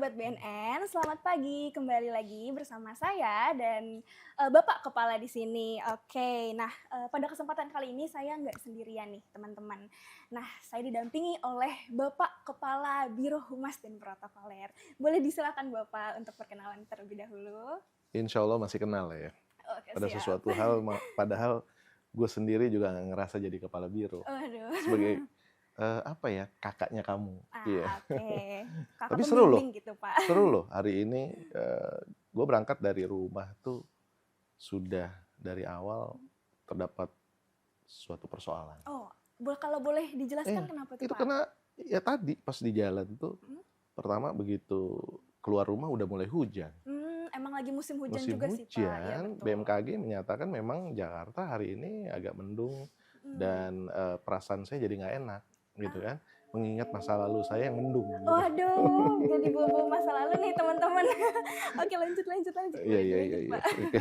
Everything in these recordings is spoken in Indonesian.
Sobat BNN, selamat pagi. Kembali lagi bersama saya dan Bapak Kepala di sini. Oke, nah pada kesempatan kali ini saya nggak sendirian nih teman-teman. Nah, saya didampingi oleh Bapak Kepala Biro Humas dan Protokoler. Boleh disilakan Bapak untuk perkenalan terlebih dahulu. Insya Allah masih kenal ya. Oke, Pada siap. sesuatu hal, padahal gue sendiri juga nggak ngerasa jadi kepala biro. Waduh. Sebagai apa ya, kakaknya kamu. Iya. Oke. Kakak Tapi seru loh, pembimbing gitu, Pak. seru loh. Hari ini gue berangkat dari rumah tuh sudah dari awal terdapat suatu persoalan. Oh, kalau boleh dijelaskan kenapa tuh, Itu Pak? karena ya tadi pas di jalan tuh, pertama begitu keluar rumah udah mulai hujan. Emang lagi musim hujan Musim juga sih, Pak. Ya, hujan, betul. BMKG menyatakan memang Jakarta hari ini agak mendung dan perasaan saya jadi nggak enak, gitu kan? Mengingat masa lalu saya yang mendung. Gitu. Waduh, jadi bawa masa lalu nih teman-teman. Oke, lanjut. Iya. Pak. Oke.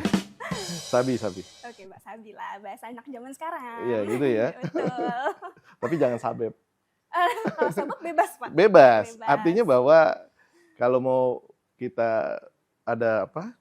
Sabi. Oke, Mbak Sabi lah, bahasa anak zaman sekarang. Iya, gitu ya. Betul. Tapi jangan sabep. Kalau sabab bebas, Pak. Bebas. Artinya bahwa kalau mau kita ada apa?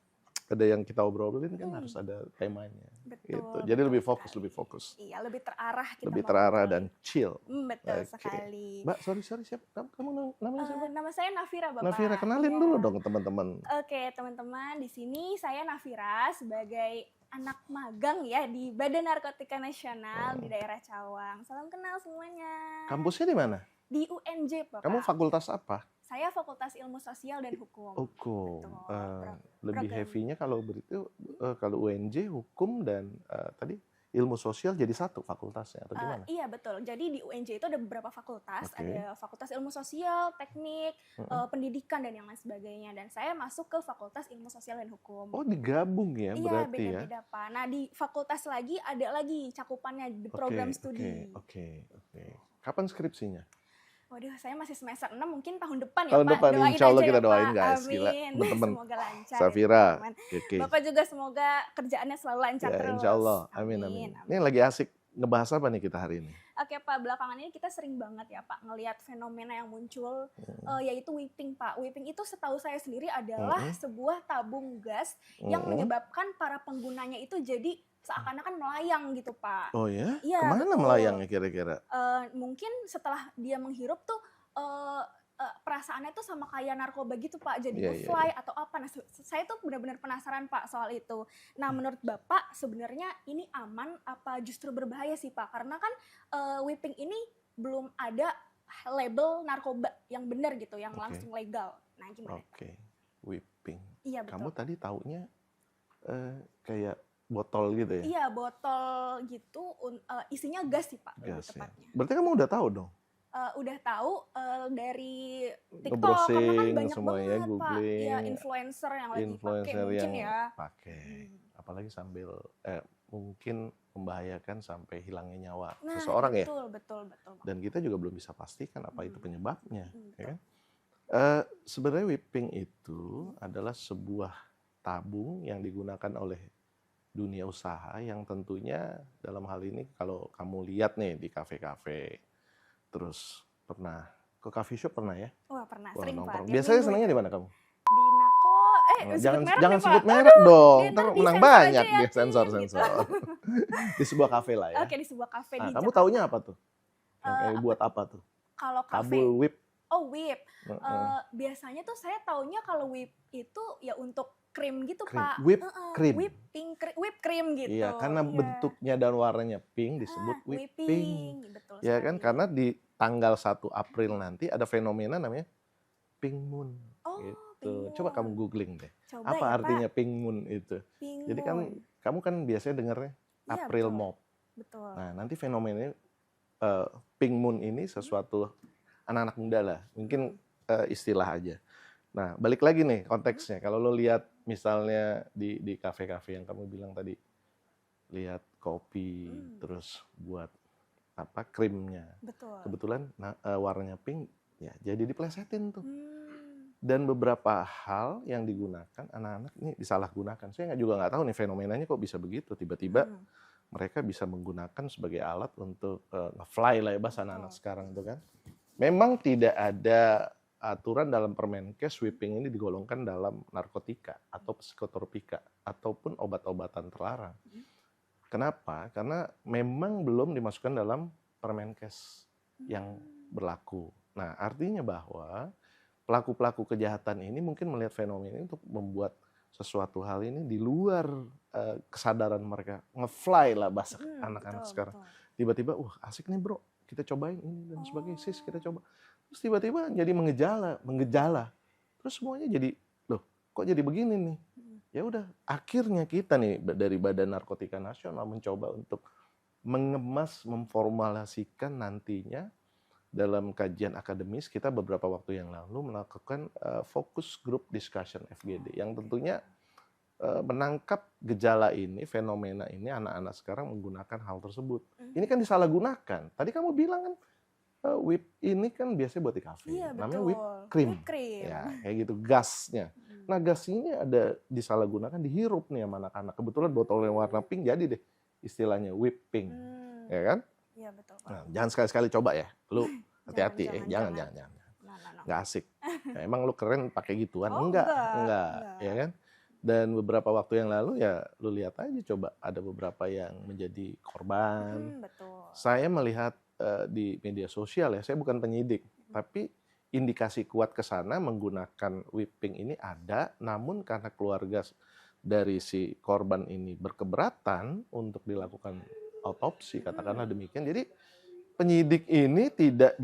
Ada yang kita obrolin kan harus ada temanya. Betul. Gitu. Jadi lebih fokus. Iya, lebih terarah kita. Lebih terarah dan chill. Betul sekali. Mbak, sorry, siapa? Kamu namanya siapa? Nama saya Nafira, Bapak. Nafira, kenalin dulu dong teman-teman. Oke, teman-teman, di sini saya Nafira sebagai anak magang ya di Badan Narkotika Nasional di daerah Cawang. Salam kenal semuanya. Kampusnya di mana? Di UNJ, Bapak. Kamu fakultas apa? Saya Fakultas Ilmu Sosial dan Hukum. Hukum. Lebih heavy-nya kalau kalau UNJ hukum dan tadi ilmu sosial jadi satu fakultasnya atau gimana? Iya, betul. Jadi di UNJ itu ada beberapa fakultas, ada Fakultas Ilmu Sosial, Teknik, Pendidikan dan yang lain sebagainya. Dan saya masuk ke Fakultas Ilmu Sosial dan Hukum. Oh, digabung ya berarti ya? Iya, beda-beda, Pak. Nah, di fakultas lagi ada lagi cakupannya di program studi. Oke. Kapan skripsinya? Waduh, saya masih semester 6, mungkin tahun depan ya, tahun Pak. Depan, Doain insya Allah aja kita ya, doain, Pak. guys. Amin. Gila, teman-teman. Semoga lancar. Safira. Ya, Bapak juga semoga kerjaannya selalu lancar terus. Insya Allah. Amin. Ini lagi asik ngebahas apa nih kita hari ini? Oke, Pak, belakangan ini kita sering banget ya, Pak, ngelihat fenomena yang muncul, yaitu whipping, Pak. Whipping itu setahu saya sendiri adalah sebuah tabung gas yang menyebabkan para penggunanya itu jadi seakan-akan melayang gitu, Pak. Oh ya? Iya, kemana betul. Melayangnya kira-kira? Mungkin setelah dia menghirup tuh perasaannya tuh sama kayak narkoba gitu, Pak. Jadi fly atau apa. Nah, saya tuh benar-benar penasaran, Pak, soal itu. Nah, menurut Bapak sebenarnya ini aman apa justru berbahaya sih, Pak? Karena kan whipping ini belum ada label narkoba yang benar gitu, yang langsung legal. Nah, gimana? Oke, whipping. Iya, betul. Kamu tadi taunya kayak botol gitu ya? Iya, botol gitu, isinya gas sih, Pak, lebih tepatnya. Berarti kamu udah tahu dong? Udah tahu dari TikTok, Nge-browsing karena kan banyak semua banget, ya, Pak. googling. Iya, influencer yang lagi pakai mungkin ya. Apalagi sambil mungkin membahayakan sampai hilangnya nyawa Nah, seseorang ya. Betul. Dan kita juga belum bisa pastikan apa itu penyebabnya. Ya kan? Sebenarnya whipping itu adalah sebuah tabung yang digunakan oleh dunia usaha yang tentunya dalam hal ini kalau kamu lihat nih di kafe-kafe, terus pernah ke coffee shop pernah ya? Wah, pernah, sering, Pak. Biasanya senangnya di mana kamu? Di Nako, jangan sebut merek dong, ntar menang banyak ya, dia sensor. Di sebuah kafe lah ya. Oke, di sebuah kafe di kamu Jakarta. taunya apa tuh? Kayak buat apa tuh? Kalau kafe. Tabung whip. Oh, whip. Biasanya tuh saya taunya kalau whip itu ya untuk krim gitu, Pak. Whip cream. Whip cream gitu. Iya, karena bentuknya dan warnanya pink disebut whipping. Betul ya kan, karena di tanggal 1 April nanti ada fenomena namanya pink moon. Gitu. Pink Coba moon. kamu googling deh. Coba apa ya, artinya Pak. pink moon itu? Jadi kan kamu kan biasanya dengarnya April Mop. Betul. Nah, nanti fenomenanya pink moon ini sesuatu anak-anak muda lah. Mungkin istilah aja. Nah, balik lagi nih konteksnya. Kalau lo lihat misalnya di kafe-kafe yang kamu bilang tadi, lihat kopi, terus buat apa krimnya. Betul. Kebetulan warnanya pink, ya jadi diplesetin tuh. Dan beberapa hal yang digunakan anak-anak ini disalahgunakan. Saya juga nggak tahu nih fenomenanya kok bisa begitu. Tiba-tiba mereka bisa menggunakan sebagai alat untuk nge-fly lah ya bahasa anak-anak sekarang itu kan. Memang tidak ada aturan dalam Permenkes whipping ini digolongkan dalam narkotika atau psikotropika ataupun obat-obatan terlarang. Kenapa? Karena memang belum dimasukkan dalam Permenkes yang berlaku. Nah, artinya bahwa pelaku-pelaku kejahatan ini mungkin melihat fenomena ini untuk membuat sesuatu hal ini di luar kesadaran mereka. Ngefly lah bahasa anak-anak sekarang. Tiba-tiba, asik nih bro, kita cobain ini dan sebagainya, sis kita coba. Terus tiba-tiba jadi menggejala. Terus semuanya jadi, loh kok jadi begini nih? Ya udah, akhirnya kita nih dari Badan Narkotika Nasional mencoba untuk mengemas, memformulasikan nantinya dalam kajian akademis kita beberapa waktu yang lalu melakukan focus group discussion FGD yang tentunya menangkap gejala ini, fenomena ini, anak-anak sekarang menggunakan hal tersebut. Ini kan disalahgunakan. Tadi kamu bilang kan, whip ini kan biasanya buat di kafe. Iya, namanya betul. whip cream. Whip cream. Ya, kayak gitu, gasnya. Nah, gas ini ada disalahgunakan, dihirup nih sama anak-anak. Kebetulan botol yang warna pink jadi deh istilahnya whipping. Ya kan? Iya, betul. Nah, jangan sekali-sekali coba ya. Lu hati-hati jangan. Jangan. Nggak asik. Nah, emang lu keren pakai gituan? Enggak. Ya kan? Dan beberapa waktu yang lalu ya lu lihat aja coba ada beberapa yang menjadi korban. Betul. Saya melihat di media sosial ya, saya bukan penyidik, tapi indikasi kuat ke sana menggunakan whipping ini ada, namun karena keluarga dari si korban ini berkeberatan untuk dilakukan autopsi, katakanlah demikian. Jadi penyidik ini tidak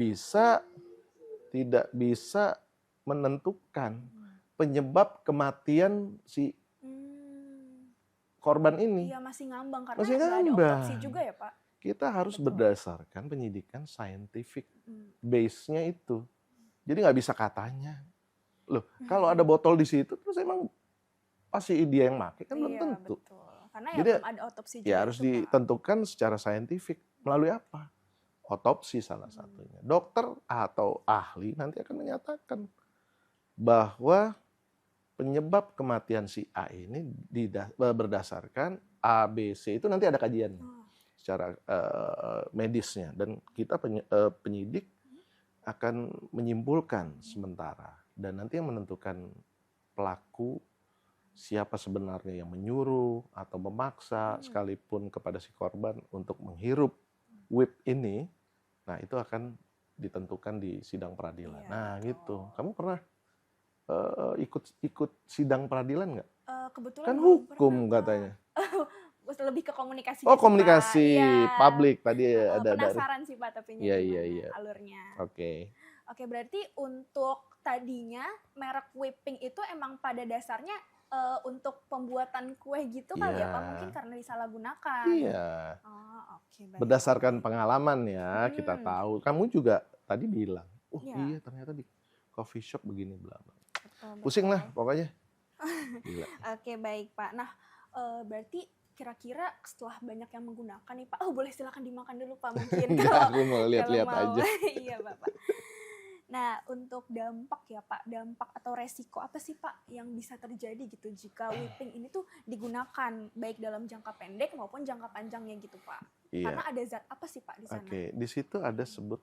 bisa menentukan penyebab kematian si korban ini. Iya, masih ngambang karena masih nggak ada autopsi juga ya Pak? Kita harus berdasarkan penyidikan scientific base-nya itu. Jadi nggak bisa katanya. Loh, kalau ada botol di situ terus emang pasti dia yang pakai kan belum tentu. Betul. Karena jadi belum ada autopsi juga. Ya harus ditentukan secara saintifik melalui apa? Otopsi salah satunya. Dokter atau ahli nanti akan menyatakan bahwa penyebab kematian si A ini berdasarkan A, B, C itu nanti ada kajiannya secara medisnya dan kita penyidik akan menyimpulkan sementara dan nanti yang menentukan pelaku siapa sebenarnya yang menyuruh atau memaksa sekalipun kepada si korban untuk menghirup whip ini, nah itu akan ditentukan di sidang peradilan. Nah gitu, kamu pernah ikut sidang peradilan nggak? Kebetulan kan hukum katanya. Lebih ke komunikasi. Komunikasi Pak. publik tadi ada. Penasaran sih Pak tapi iya. Alurnya. Oke, berarti untuk tadinya merek whipping itu emang pada dasarnya untuk pembuatan kue gitu kali ya Pak, mungkin karena disalahgunakan. Iya. Baik. Berdasarkan pengalaman ya kita tahu. Kamu juga tadi bilang, iya ternyata di coffee shop begini bla bla. Pusing lah pokoknya. Gila. Oke, baik Pak. Nah, berarti kira-kira setelah banyak yang menggunakan nih Pak, boleh silakan dimakan dulu Pak mungkin. Aku mau lihat-lihat aja. Iya Bapak. Nah, untuk dampak ya Pak, dampak atau resiko apa sih Pak yang bisa terjadi gitu jika whipping ini tuh digunakan baik dalam jangka pendek maupun jangka panjangnya gitu Pak? Iya. Karena ada zat apa sih Pak di sana? Oke, di situ ada sebut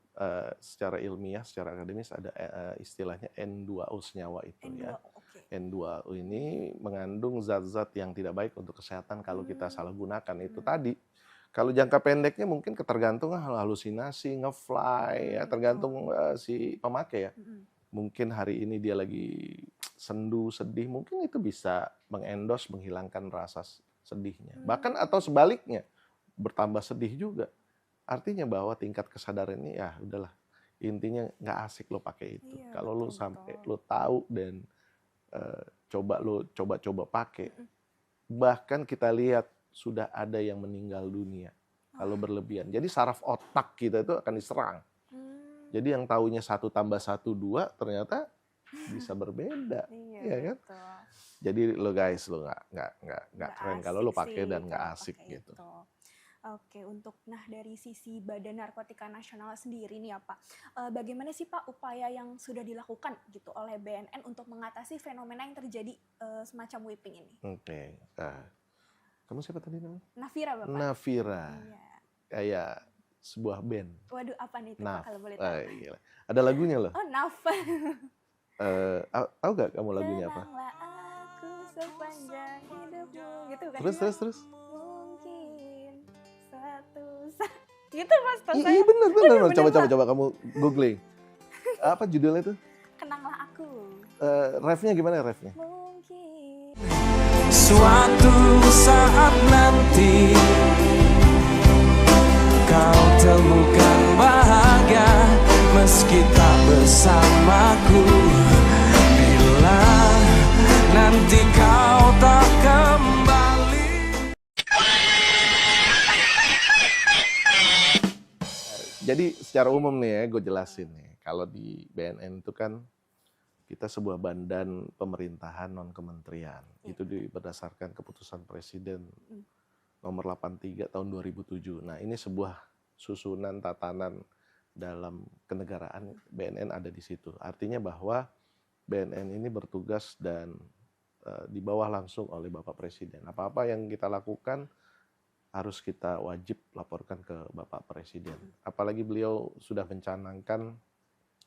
secara ilmiah, secara akademis ada istilahnya N2O senyawa itu ya. N2O ini mengandung zat-zat yang tidak baik untuk kesehatan kalau kita salah gunakan itu tadi. Kalau jangka pendeknya mungkin ketergantungan halusinasi, ngefly, ya tergantung si pemakai ya. Mungkin hari ini dia lagi sendu, sedih, mungkin itu bisa mengendos, menghilangkan rasa sedihnya. Bahkan atau sebaliknya, bertambah sedih juga. Artinya bahwa tingkat kesadaran ini ya udahlah, intinya nggak asik lo pakai itu. Iya, kalau lo sampai lo tahu dan coba pakai, bahkan kita lihat sudah ada yang meninggal dunia kalau berlebihan. Jadi saraf otak kita itu akan diserang. Jadi yang taunya 1 tambah 1 2 ternyata bisa berbeda, ya kan? Betul. Jadi lo guys, lo nggak keren kalau lo pakai dan nggak asik gitu. Oke, untuk dari sisi Badan Narkotika Nasional sendiri nih ya Pak, bagaimana sih Pak upaya yang sudah dilakukan gitu oleh BNN untuk mengatasi fenomena yang terjadi semacam whipping ini? Oke. Kamu siapa tadi namanya? Nafira Bapak. Nafira. Iya. Kayak sebuah band. Waduh, apa nih itu Pak kalau boleh tahu? Gila. Ada lagunya loh. Oh, Naf. Tahu gak kamu lagunya apa? Kenanglah aku sepanjang hidupmu. Gitu kan? Terus. Mungkin satu saat. Gitu Mas, tahu saya. Iya bener. Bener, Coba kamu googling. Apa judulnya itu? Kenanglah aku. Refnya gimana refnya? Mungkin. Suatu saat nanti kau temukan bahagia meski tak bersamaku. Bila nanti kau tak kembali. Jadi secara umum nih ya, gue jelasin nih. Kalau di BNN itu kan kita sebuah badan pemerintahan non-kementerian. Itu berdasarkan keputusan Presiden nomor 83 tahun 2007. Nah ini sebuah susunan tatanan dalam kenegaraan, BNN ada di situ. Artinya bahwa BNN ini bertugas dan di bawah langsung oleh Bapak Presiden. Apa-apa yang kita lakukan harus kita wajib laporkan ke Bapak Presiden. Apalagi beliau sudah mencanangkan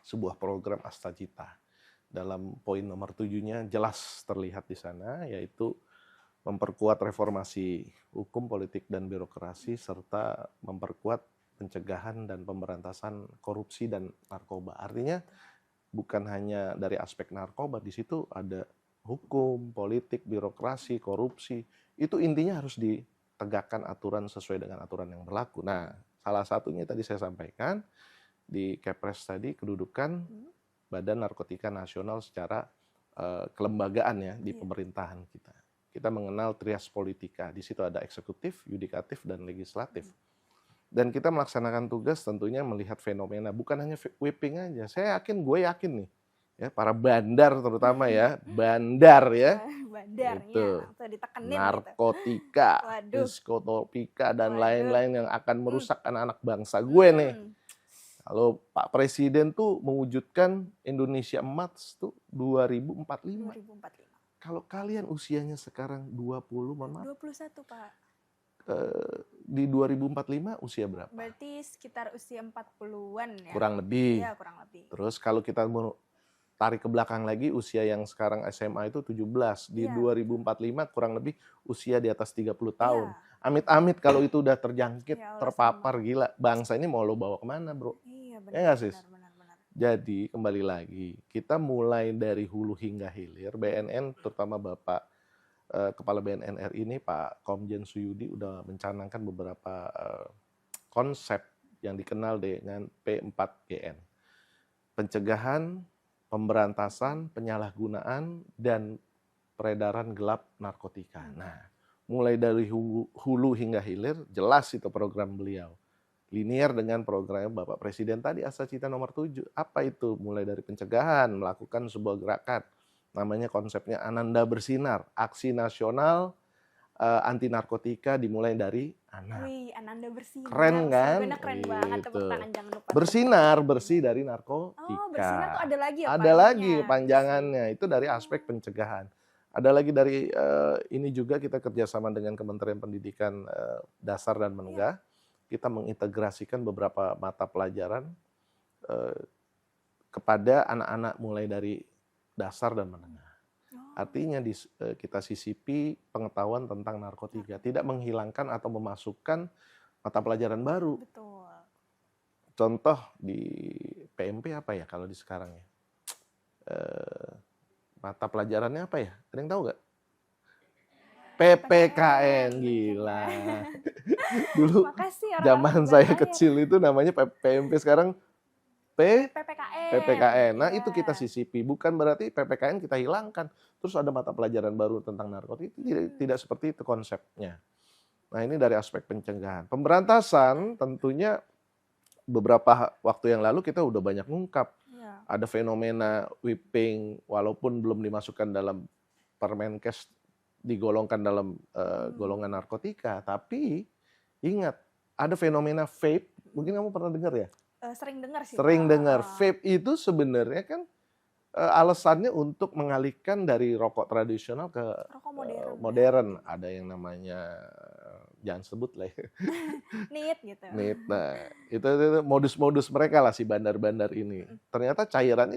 sebuah program Astagita. Dalam poin nomor 7-nya jelas terlihat di sana, yaitu memperkuat reformasi hukum, politik, dan birokrasi, serta memperkuat pencegahan dan pemberantasan korupsi dan narkoba. Artinya bukan hanya dari aspek narkoba, di situ ada hukum, politik, birokrasi, korupsi. Itu intinya harus ditegakkan aturan sesuai dengan aturan yang berlaku. Nah, salah satunya tadi saya sampaikan, di Kepres tadi kedudukan Badan Narkotika Nasional secara kelembagaan ya di pemerintahan kita. Kita mengenal trias politika. Di situ ada eksekutif, yudikatif, dan legislatif. Dan kita melaksanakan tugas tentunya melihat fenomena, bukan hanya whipping aja. Gue yakin nih, ya para bandar terutama ya, bandar ya, Bandarnya itu langsung ditekenin narkotika, gitu. diskotopika, dan Waduh. lain-lain yang akan merusak anak-anak bangsa gue nih. Kalau Pak Presiden tuh mewujudkan Indonesia Emas tuh 2045. 2045. Kalau kalian usianya sekarang 20, mohon maaf, 21 Pak. di 2045 usia berapa? Berarti sekitar usia 40-an ya. Kurang lebih. Iya, kurang lebih. Terus kalau kita mau tarik ke belakang lagi, usia yang sekarang SMA itu 17. Di Iya. 2045 kurang lebih usia di atas 30 tahun. Iya. Amit-amit kalau itu udah terjangkit, Ya Allah, terpapar, gila. Bangsa ini mau lo bawa kemana, bro? Iya, benar. Ya nggak, Sis? Benar. Jadi kembali lagi, kita mulai dari hulu hingga hilir, BNN terutama Bapak Kepala BNN RI ini Pak Komjen Suyudi udah mencanangkan beberapa konsep yang dikenal dengan P4GN. Pencegahan, pemberantasan, penyalahgunaan, dan peredaran gelap narkotika. Nah, mulai dari hulu hingga hilir, jelas itu program beliau. Linier dengan program Bapak Presiden tadi, Astagita nomor 7. Apa itu? Mulai dari pencegahan, melakukan sebuah gerakan. Namanya konsepnya Ananda Bersinar. Aksi nasional anti narkotika dimulai dari anak. Wih, Ananda Bersinar. Keren kan? Benar, keren banget. Gitu. Tepuk tangan, jangan lupa. Bersinar, bersih dari narkotika. Oh, bersinar tuh ada lagi ya Ada panjangnya? lagi panjangannya. Itu dari aspek pencegahan. Ada lagi dari ini juga kita kerjasama dengan Kementerian Pendidikan Dasar dan Menengah. Kita mengintegrasikan beberapa mata pelajaran kepada anak-anak mulai dari dasar dan menengah. Artinya kita sisipi pengetahuan tentang narkotika, tidak menghilangkan atau memasukkan mata pelajaran baru. Betul. Contoh di PMP apa ya kalau di sekarang ya? Mata pelajarannya apa ya? Ada yang tahu nggak? PPKN, gila. Dulu Makasih zaman saya kecil itu namanya PMP, sekarang PPKN. PPKN. Nah, Ya. itu kita sisipi. Bukan berarti PPKN kita hilangkan. Terus ada mata pelajaran baru tentang narkotika. Tidak seperti itu konsepnya. Nah, ini dari aspek pencegahan. Pemberantasan tentunya beberapa waktu yang lalu kita udah banyak ngungkap. Ya. Ada fenomena whipping, walaupun belum dimasukkan dalam Permenkes, digolongkan dalam golongan narkotika. Tapi ingat, ada fenomena vape. Mungkin kamu pernah dengar ya? Sering dengar sih. Sering Pak. dengar. Vape itu sebenarnya kan alasannya untuk mengalihkan dari rokok tradisional ke Rokok modern. modern. Ada yang namanya jangan sebut lah ya. Nit gitu. Nit. Nah, itu modus-modus mereka lah si bandar-bandar ini. Ternyata cairannya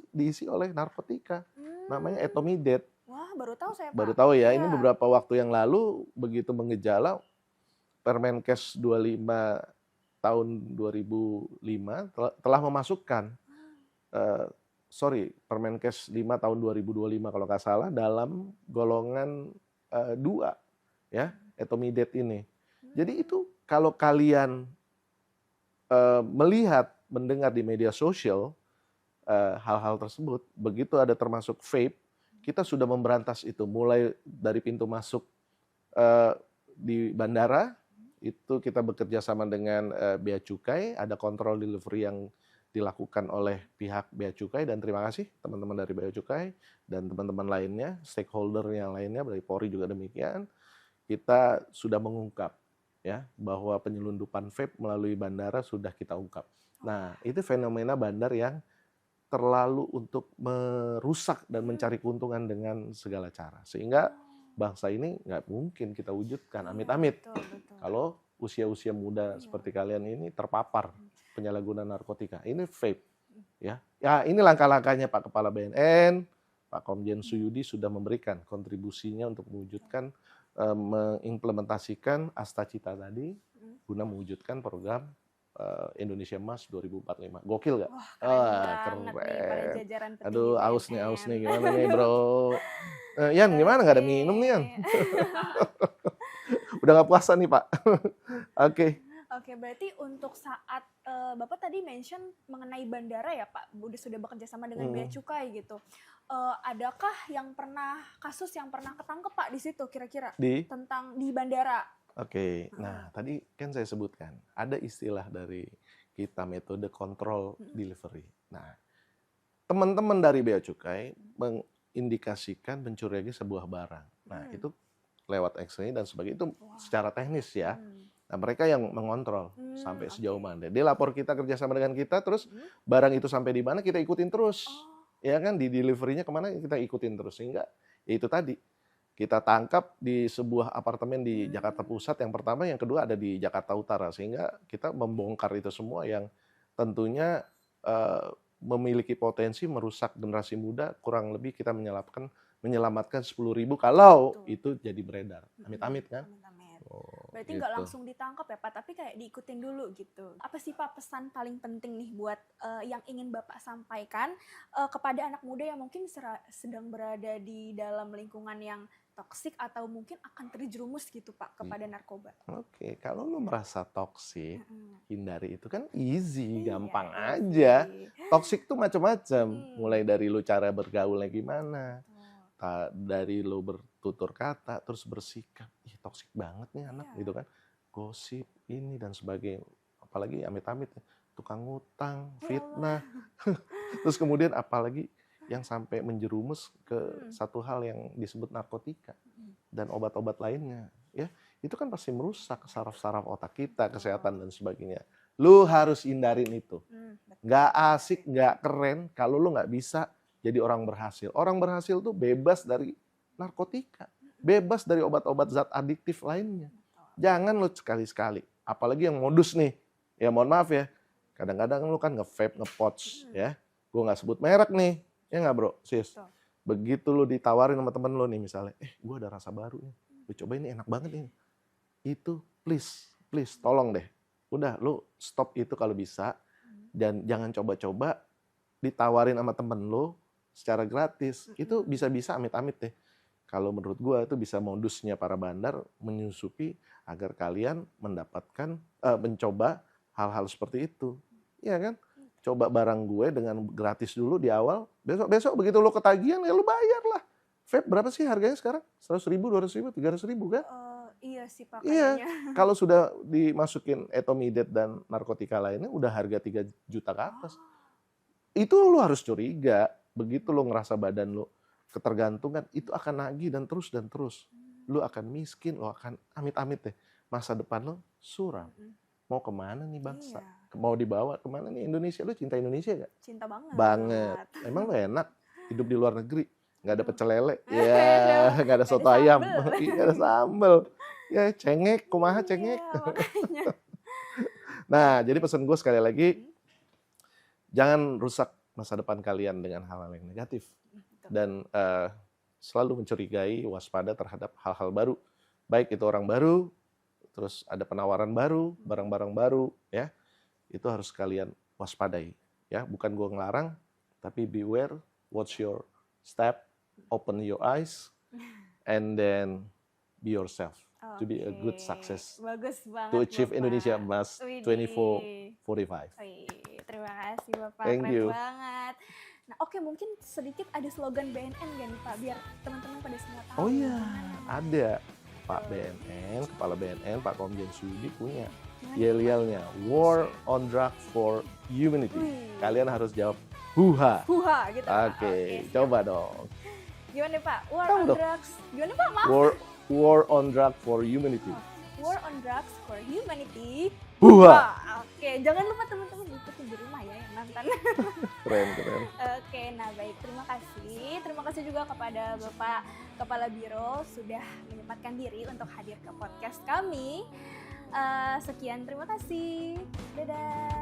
diisi oleh narkotika. Namanya etomidate. Wah, baru tahu saya, Pak. Baru tahu ya, Iya. ini beberapa waktu yang lalu begitu mengejala Permenkes 25 tahun 2005 telah memasukkan Permenkes 5 tahun 2025 kalau nggak salah dalam golongan 2 ya, etomidate ini. Jadi itu kalau kalian melihat, mendengar di media sosial hal-hal tersebut, begitu ada termasuk vape, kita sudah memberantas itu mulai dari pintu masuk di bandara, itu kita bekerja sama dengan Bea Cukai, ada kontrol delivery yang dilakukan oleh pihak Bea Cukai, dan terima kasih teman-teman dari Bea Cukai dan teman-teman lainnya, stakeholder yang lainnya dari Polri juga demikian. Kita sudah mengungkap ya bahwa penyelundupan vape melalui bandara sudah kita ungkap. Nah, itu fenomena bandar yang terlalu untuk merusak dan mencari keuntungan dengan segala cara. Sehingga bangsa ini nggak mungkin kita wujudkan, amit-amit. Kalau usia-usia muda seperti kalian ini terpapar penyalahgunaan narkotika. Ini vape. Ya, ini langkah-langkahnya Pak Kepala BNN, Pak Komjen Suyudi sudah memberikan kontribusinya untuk mewujudkan, mengimplementasikan Asta Cita tadi, guna mewujudkan program Indonesia Emas 2045. Gokil nggak? Wah, keren banget nih para jajaran petinggi Aduh, aus BNN. nih, gimana nih bro? Yan, gimana nggak ada minum nih Yan? Udah nggak puasa nih Pak. Oke. Oke, berarti untuk saat Bapak tadi mention mengenai bandara ya Pak, sudah bekerja sama dengan Bea Cukai gitu. Adakah kasus yang pernah ketangkep Pak di situ kira-kira tentang di bandara? Oke, nah tadi kan saya sebutkan ada istilah dari kita metode kontrol delivery. Nah, teman-teman dari Bea Cukai mengindikasikan mencurigai sebuah barang. Nah, itu lewat X-ray dan sebagainya itu secara teknis ya. Nah, mereka yang mengontrol sampai sejauh mana. Dia lapor kita, kerjasama dengan kita, terus barang itu sampai di mana kita ikutin terus. Ya kan, di delivery-nya kemana kita ikutin terus. Sehingga ya itu tadi, kita tangkap di sebuah apartemen di Jakarta Pusat yang pertama, yang kedua ada di Jakarta Utara. Sehingga kita membongkar itu semua yang tentunya memiliki potensi merusak generasi muda, kurang lebih kita menyelamatkan 10.000 kalau itu jadi beredar. Amit-amit kan? Berarti nggak langsung ditangkap ya Pak, tapi kayak diikutin dulu gitu. Apa sih Pak pesan paling penting nih buat yang ingin Bapak sampaikan kepada anak muda yang mungkin sedang berada di dalam lingkungan yang toksik atau mungkin akan terjerumus gitu Pak kepada narkoba? Oke, kalau lu merasa toksik, hindari itu kan easy, gampang aja. Toksik tuh macam-macam, mulai dari lu cara bergaulnya gimana, dari lu bertutur kata, terus bersikap, ih toksik banget nih anak gitu kan, gosip ini dan sebagainya, apalagi amit-amit tukang ngutang, fitnah, terus kemudian apalagi yang sampai menjerumus ke satu hal yang disebut narkotika dan obat-obat lainnya, ya itu kan pasti merusak saraf-saraf otak kita, kesehatan dan sebagainya. Lu harus hindarin itu, nggak asik, nggak keren kalau lu nggak bisa jadi orang berhasil. Orang berhasil tuh bebas dari narkotika, bebas dari obat-obat zat adiktif lainnya. Jangan lo sekali-sekali, apalagi yang modus nih, ya mohon maaf ya, kadang-kadang lu kan nge-vape, nge-pouch, ya. Gue nggak sebut merek nih, ya nggak bro, sis. Begitu lu ditawarin sama temen lu nih misalnya, gue ada rasa baru nih, lu cobain ini enak banget nih. Itu please, tolong deh. Udah, lu stop itu kalau bisa, dan jangan coba-coba ditawarin sama temen lu, secara gratis, itu bisa-bisa amit-amit deh. Kalau menurut gue itu bisa modusnya para bandar menyusupi agar kalian mendapatkan, mencoba hal-hal seperti itu. Iya kan? Coba barang gue dengan gratis dulu di awal, besok begitu lo ketagihan ya lo bayar lah. Vape berapa sih harganya sekarang? 100.000, 200.000, 300.000 kan? Iya sih Pak Iya, kayaknya. kalau sudah dimasukin etomidate dan narkotika lainnya udah harga 3 juta ke atas. Itu lo harus curiga. Begitu lo ngerasa badan lo ketergantungan, itu akan nagih dan terus. Lo akan miskin, lo akan amit-amit deh. Masa depan lo suram. Mau kemana nih bangsa? Mau dibawa kemana nih Indonesia? Lo cinta Indonesia gak? Cinta banget. Banget. Emang lo enak hidup di luar negeri? Gak ada pecel lele, ya, gak ada soto ayam, gak ada sambel. Ya cengek, kumaha cengek. Iya, makanya. Nah, jadi pesan gue sekali lagi, jangan rusak masa depan kalian dengan hal-hal yang negatif. Dan selalu mencurigai, waspada terhadap hal-hal baru. Baik itu orang baru, terus ada penawaran baru, barang-barang baru, ya. Itu harus kalian waspadai. Ya, bukan gue ngelarang, tapi beware, watch your step, open your eyes, and then be yourself. To be a good success. Bagus banget, To achieve Bapak. Indonesia Emas Widih. 24-45. Terima kasih Bapak, Thank keren you. banget. Nah oke, mungkin sedikit ada slogan BNN gak nih Pak, biar teman-teman pada semua tahu. Oh iya, Gimana? ada. Pak BNN, Kepala BNN, Pak Komjen Sudi punya Gimana, yel-yelnya, War on Drug for Humanity. Wih. Kalian harus jawab huha. Huha gitu Pak. Oke, siap. coba dong. Gimana Pak? War Tahu on dong. drugs. Gimana Pak? Maaf. War on Drug for Humanity. War on drugs for humanity. Huha. Wah, oke, jangan lupa teman-teman ikutin di rumah ya yang nonton. Keren. Oke, nah baik, terima kasih. Terima kasih juga kepada Bapak Kepala Biro sudah menyempatkan diri untuk hadir ke podcast kami. Sekian, terima kasih. Dadah.